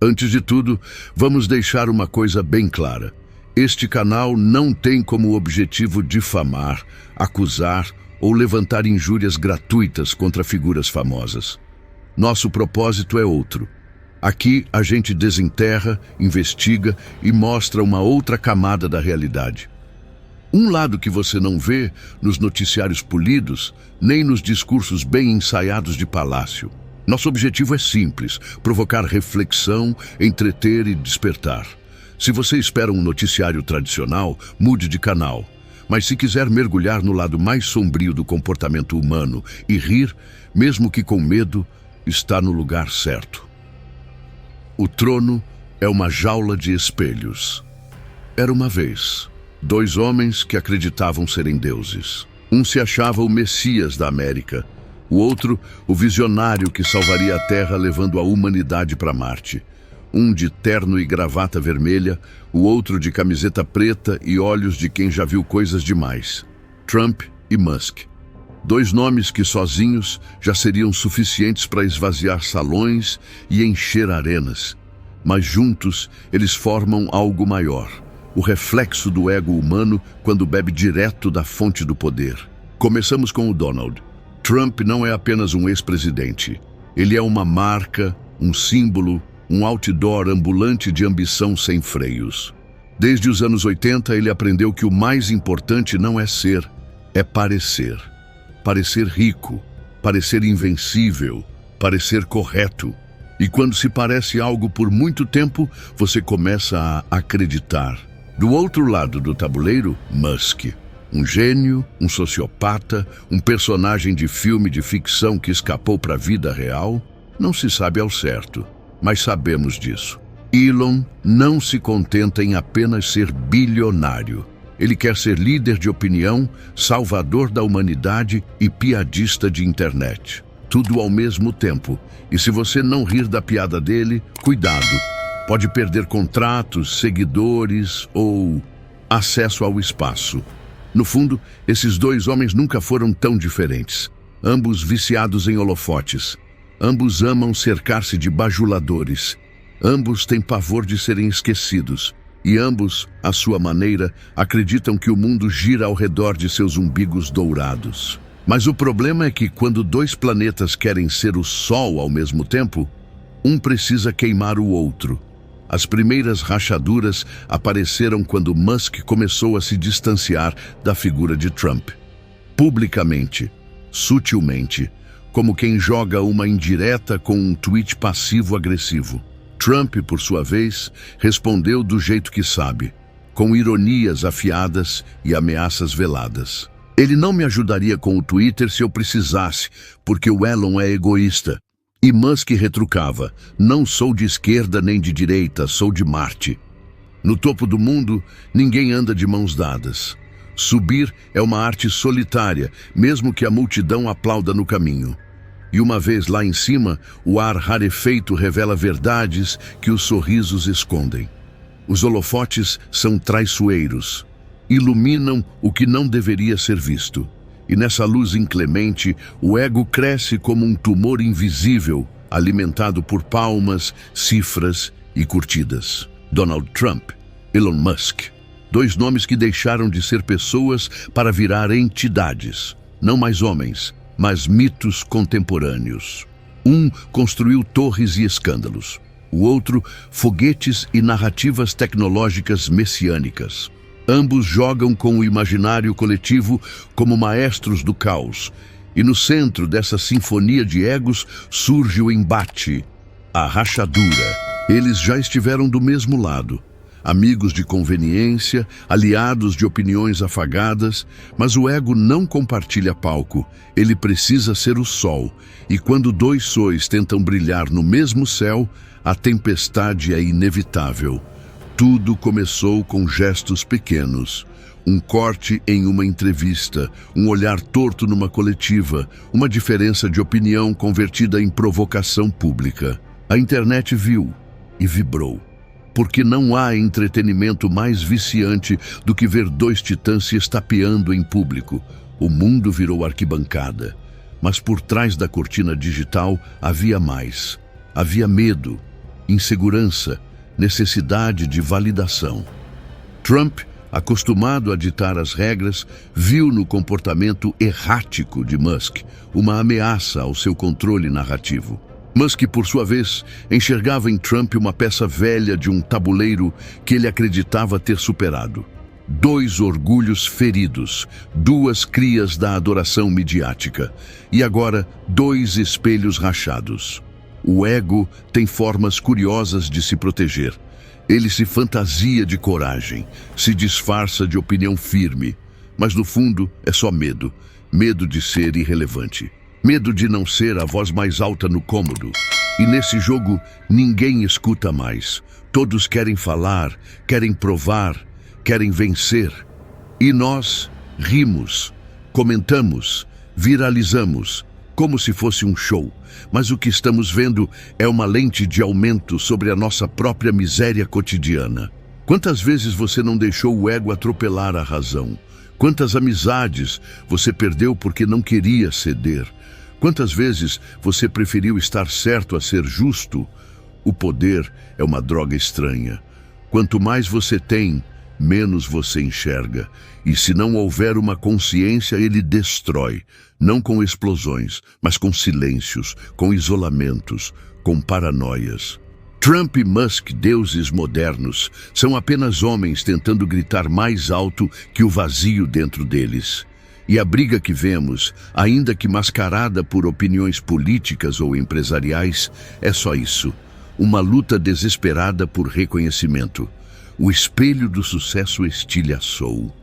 Antes de tudo, vamos deixar uma coisa bem clara. Este canal não tem como objetivo difamar, acusar ou levantar injúrias gratuitas contra figuras famosas. Nosso propósito é outro. Aqui a gente desenterra, investiga e mostra uma outra camada da realidade. Um lado que você não vê nos noticiários polidos, nem nos discursos bem ensaiados de palácio. Nosso objetivo é simples: provocar reflexão, entreter e despertar. Se você espera um noticiário tradicional, mude de canal. Mas se quiser mergulhar no lado mais sombrio do comportamento humano e rir, mesmo que com medo, está no lugar certo. O trono é uma jaula de espelhos. Era uma vez 2 homens que acreditavam serem deuses. Um se achava o Messias da América, o outro o visionário que salvaria a Terra levando a humanidade para Marte. Um de terno e gravata vermelha, o outro de camiseta preta e olhos de quem já viu coisas demais. Trump e Musk. 2 nomes que sozinhos já seriam suficientes para esvaziar salões e encher arenas. Mas juntos eles formam algo maior. O reflexo do ego humano quando bebe direto da fonte do poder. Começamos com o Donald. Trump não é apenas um ex-presidente. Ele é uma marca, um símbolo, um outdoor ambulante de ambição sem freios. Desde os anos 80, ele aprendeu que o mais importante não é ser, é parecer. Parecer rico, parecer invencível, parecer correto. E quando se parece algo por muito tempo, você começa a acreditar. Do outro lado do tabuleiro, Musk. Um gênio, um sociopata, um personagem de filme de ficção que escapou para a vida real? Não se sabe ao certo, mas sabemos disso. Elon não se contenta em apenas ser bilionário. Ele quer ser líder de opinião, salvador da humanidade e piadista de internet. Tudo ao mesmo tempo. E se você não rir da piada dele, cuidado. Pode perder contratos, seguidores ou acesso ao espaço. No fundo, esses 2 homens nunca foram tão diferentes. Ambos viciados em holofotes. Ambos amam cercar-se de bajuladores. Ambos têm pavor de serem esquecidos. E ambos, à sua maneira, acreditam que o mundo gira ao redor de seus umbigos dourados. Mas o problema é que quando 2 planetas querem ser o Sol ao mesmo tempo, um precisa queimar o outro. As primeiras rachaduras apareceram quando Musk começou a se distanciar da figura de Trump. Publicamente, sutilmente, como quem joga uma indireta com um tweet passivo-agressivo. Trump, por sua vez, respondeu do jeito que sabe, com ironias afiadas e ameaças veladas. Ele não me ajudaria com o Twitter se eu precisasse, porque o Elon é egoísta. E Musk retrucava: não sou de esquerda nem de direita, sou de Marte. No topo do mundo, ninguém anda de mãos dadas. Subir é uma arte solitária, mesmo que a multidão aplauda no caminho. E uma vez lá em cima, o ar rarefeito revela verdades que os sorrisos escondem. Os holofotes são traiçoeiros. Iluminam o que não deveria ser visto. E nessa luz inclemente, o ego cresce como um tumor invisível, alimentado por palmas, cifras e curtidas. Donald Trump, Elon Musk. 2 nomes que deixaram de ser pessoas para virar entidades. Não mais homens, mas mitos contemporâneos. Um construiu torres e escândalos. O outro, foguetes e narrativas tecnológicas messiânicas. Ambos jogam com o imaginário coletivo como maestros do caos. E no centro dessa sinfonia de egos surge o embate, a rachadura. Eles já estiveram do mesmo lado. Amigos de conveniência, aliados de opiniões afagadas, mas o ego não compartilha palco. Ele precisa ser o sol. E quando 2 sóis tentam brilhar no mesmo céu, a tempestade é inevitável. Tudo começou com gestos pequenos. Um corte em uma entrevista, um olhar torto numa coletiva, uma diferença de opinião convertida em provocação pública. A internet viu e vibrou. Porque não há entretenimento mais viciante do que ver 2 titãs se estapeando em público. O mundo virou arquibancada. Mas por trás da cortina digital havia mais. Havia medo. insegurança, necessidade de validação. Trump, acostumado a ditar as regras, viu no comportamento errático de Musk uma ameaça ao seu controle narrativo. Musk, por sua vez, enxergava em Trump uma peça velha de um tabuleiro que ele acreditava ter superado. Dois orgulhos feridos, duas crias da adoração midiática e agora dois espelhos rachados. O ego tem formas curiosas de se proteger. Ele se fantasia de coragem, se disfarça de opinião firme, mas no fundo é só medo. Medo de ser irrelevante. Medo de não ser a voz mais alta no cômodo. E nesse jogo ninguém escuta mais. Todos querem falar, querem provar, querem vencer. E nós rimos, comentamos, viralizamos, como se fosse um show. Mas o que estamos vendo é uma lente de aumento sobre a nossa própria miséria cotidiana. Quantas vezes você não deixou o ego atropelar a razão? Quantas amizades você perdeu porque não queria ceder? Quantas vezes você preferiu estar certo a ser justo? O poder é uma droga estranha. Quanto mais você tem, menos você enxerga. E se não houver uma consciência, ele destrói. Não com explosões, mas com silêncios, com isolamentos, com paranoias. Trump e Musk, deuses modernos, são apenas homens tentando gritar mais alto que o vazio dentro deles. E a briga que vemos, ainda que mascarada por opiniões políticas ou empresariais, é só isso. Uma luta desesperada por reconhecimento. O espelho do sucesso estilhaçou.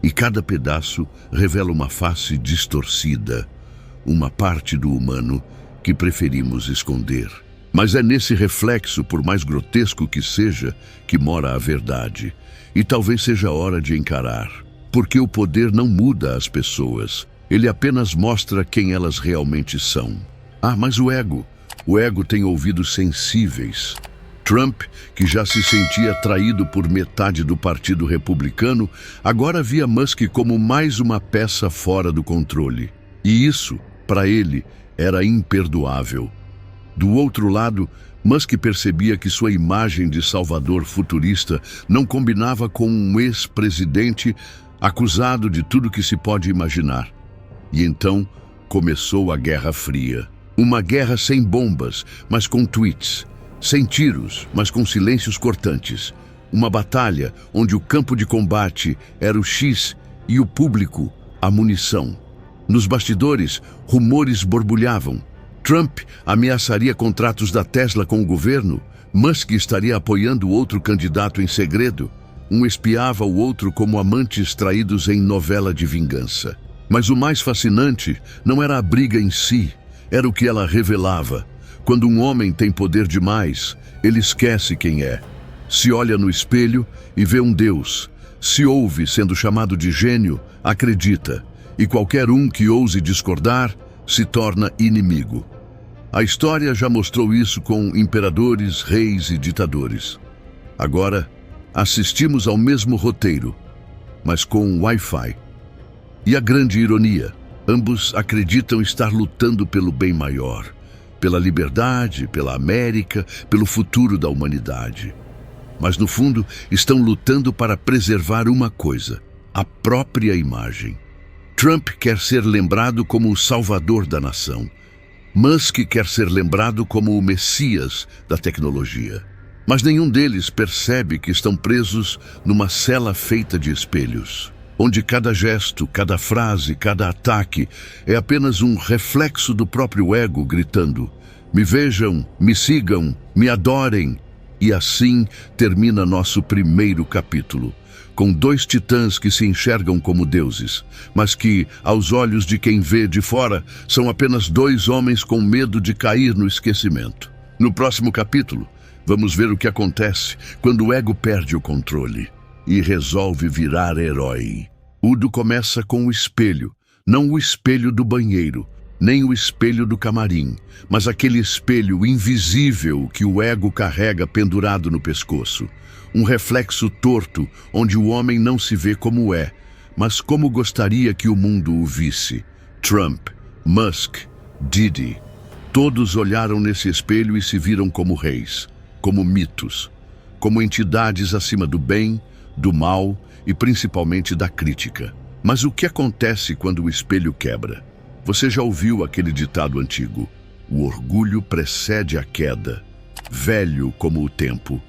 E cada pedaço revela uma face distorcida, uma parte do humano que preferimos esconder. Mas é nesse reflexo, por mais grotesco que seja, que mora a verdade. E talvez seja a hora de encarar. Porque o poder não muda as pessoas. Ele apenas mostra quem elas realmente são. Ah, mas o ego. O ego tem ouvidos sensíveis. Trump, que já se sentia traído por metade do Partido Republicano, agora via Musk como mais uma peça fora do controle. E isso, para ele, era imperdoável. Do outro lado, Musk percebia que sua imagem de salvador futurista não combinava com um ex-presidente acusado de tudo que se pode imaginar. E então começou a Guerra Fria. Uma guerra sem bombas, mas com tweets. Sem tiros, mas com silêncios cortantes. Uma batalha onde o campo de combate era o X e o público, a munição. Nos bastidores, rumores borbulhavam. Trump ameaçaria contratos da Tesla com o governo. Musk estaria apoiando outro candidato em segredo. Um espiava o outro como amantes traídos em novela de vingança. Mas o mais fascinante não era a briga em si, era o que ela revelava. Quando um homem tem poder demais, ele esquece quem é. Se olha no espelho e vê um Deus. Se ouve sendo chamado de gênio, acredita. E qualquer um que ouse discordar se torna inimigo. A história já mostrou isso com imperadores, reis e ditadores. Agora, assistimos ao mesmo roteiro, mas com Wi-Fi. E a grande ironia, ambos acreditam estar lutando pelo bem maior. Pela liberdade, pela América, pelo futuro da humanidade. Mas no fundo, estão lutando para preservar uma coisa, a própria imagem. Trump quer ser lembrado como o salvador da nação. Musk quer ser lembrado como o Messias da tecnologia. Mas nenhum deles percebe que estão presos numa cela feita de espelhos, onde cada gesto, cada frase, cada ataque é apenas um reflexo do próprio ego gritando: me vejam, me sigam, me adorem. E assim termina nosso primeiro capítulo, com dois titãs que se enxergam como deuses, mas que, aos olhos de quem vê de fora, são apenas dois homens com medo de cair no esquecimento. No próximo capítulo, vamos ver o que acontece quando o ego perde o controle e resolve virar herói. Udo começa com o espelho, não o espelho do banheiro, nem o espelho do camarim, mas aquele espelho invisível que o ego carrega pendurado no pescoço. Um reflexo torto onde o homem não se vê como é, mas como gostaria que o mundo o visse. Trump, Musk, Diddy, todos olharam nesse espelho e se viram como reis. como mitos, como entidades acima do bem, do mal e principalmente da crítica. Mas o que acontece quando o espelho quebra? Você já ouviu aquele ditado antigo: o orgulho precede a queda, velho como o tempo,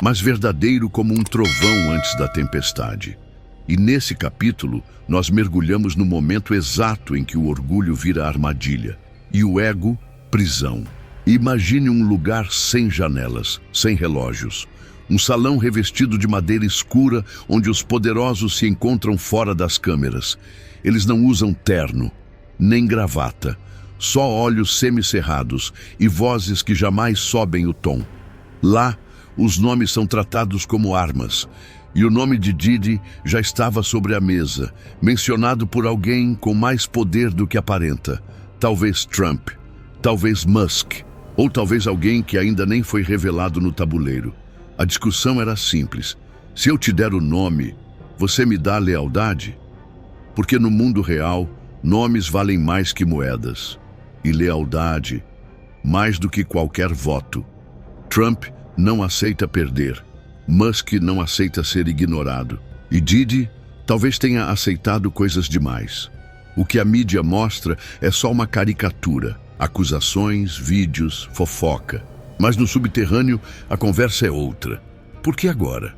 mas verdadeiro como um trovão antes da tempestade. E nesse capítulo, nós mergulhamos no momento exato em que o orgulho vira armadilha e o ego, prisão. Imagine um lugar sem janelas, sem relógios, um salão revestido de madeira escura onde os poderosos se encontram fora das câmeras. Eles não usam terno, nem gravata, só olhos semicerrados e vozes que jamais sobem o tom. Lá, os nomes são tratados como armas, e o nome de Diddy já estava sobre a mesa, mencionado por alguém com mais poder do que aparenta. Talvez Trump, talvez Musk, ou talvez alguém que ainda nem foi revelado no tabuleiro. A discussão era simples: se eu te der o nome, você me dá lealdade? Porque no mundo real, nomes valem mais que moedas, e lealdade mais do que qualquer voto. Trump não aceita perder, Musk não aceita ser ignorado, e Diddy talvez tenha aceitado coisas demais. O que a mídia mostra é só uma caricatura, acusações, vídeos, fofoca. Mas no subterrâneo a conversa é outra. Por que agora?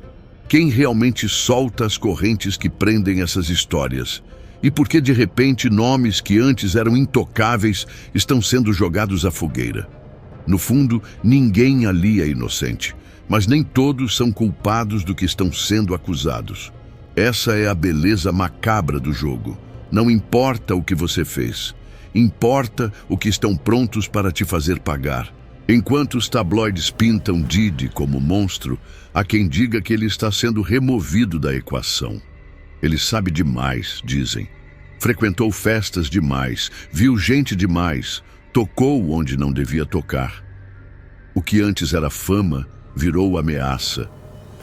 Quem realmente solta as correntes que prendem essas histórias? E por que de repente nomes que antes eram intocáveis estão sendo jogados à fogueira? No fundo, ninguém ali é inocente, mas nem todos são culpados do que estão sendo acusados. Essa é a beleza macabra do jogo. Não importa o que você fez, importa o que estão prontos para te fazer pagar. Enquanto os tabloides pintam Diddy como monstro, há quem diga que ele está sendo removido da equação. Ele sabe demais, dizem. Frequentou festas demais, viu gente demais, tocou onde não devia tocar. O que antes era fama virou ameaça,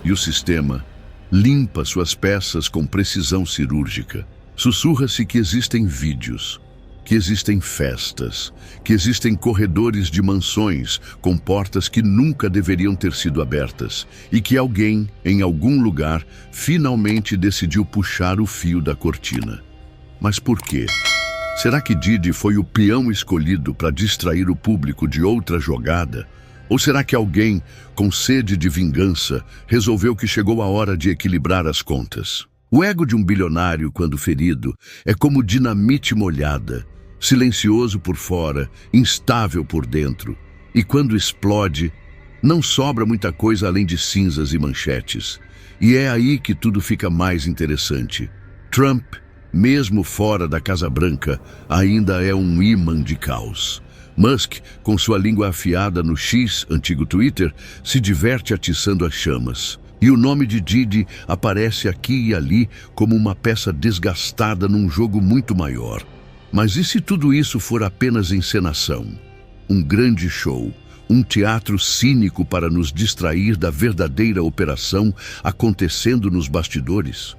e o sistema limpa suas peças com precisão cirúrgica. Sussurra-se que existem vídeos, que existem festas, que existem corredores de mansões com portas que nunca deveriam ter sido abertas e que alguém, em algum lugar, finalmente decidiu puxar o fio da cortina. Mas por quê? Será que Diddy foi o peão escolhido para distrair o público de outra jogada? Ou será que alguém, com sede de vingança, resolveu que chegou a hora de equilibrar as contas? O ego de um bilionário, quando ferido, é como dinamite molhada, silencioso por fora, instável por dentro. E quando explode, não sobra muita coisa além de cinzas e manchetes. E é aí que tudo fica mais interessante. Trump, mesmo fora da Casa Branca, ainda é um imã de caos. Musk, com sua língua afiada no X, antigo Twitter, se diverte atiçando as chamas. E o nome de Diddy aparece aqui e ali como uma peça desgastada num jogo muito maior. Mas e se tudo isso for apenas encenação? Um grande show, um teatro cínico para nos distrair da verdadeira operação acontecendo nos bastidores?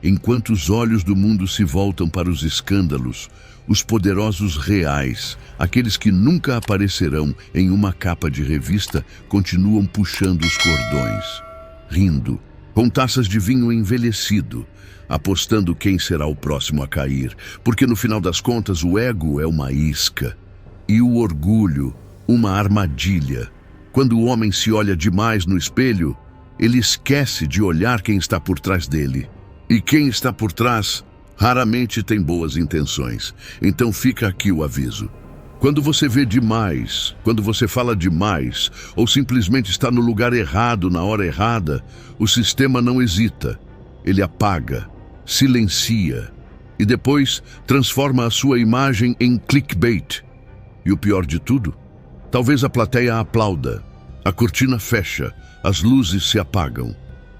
Enquanto os olhos do mundo se voltam para os escândalos, os poderosos reais, aqueles que nunca aparecerão em uma capa de revista, continuam puxando os cordões, rindo, com taças de vinho envelhecido, apostando quem será o próximo a cair, porque no final das contas o ego é uma isca e o orgulho uma armadilha. Quando o homem se olha demais no espelho, ele esquece de olhar quem está por trás dele. E quem está por trás raramente tem boas intenções. Então fica aqui o aviso. Quando você vê demais, quando você fala demais, ou simplesmente está no lugar errado na hora errada, o sistema não hesita. Ele apaga, silencia e depois transforma a sua imagem em clickbait. E o pior de tudo, talvez a plateia aplauda, a cortina fecha, as luzes se apagam,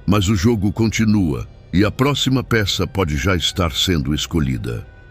mas o jogo continua e a próxima peça pode já estar sendo escolhida.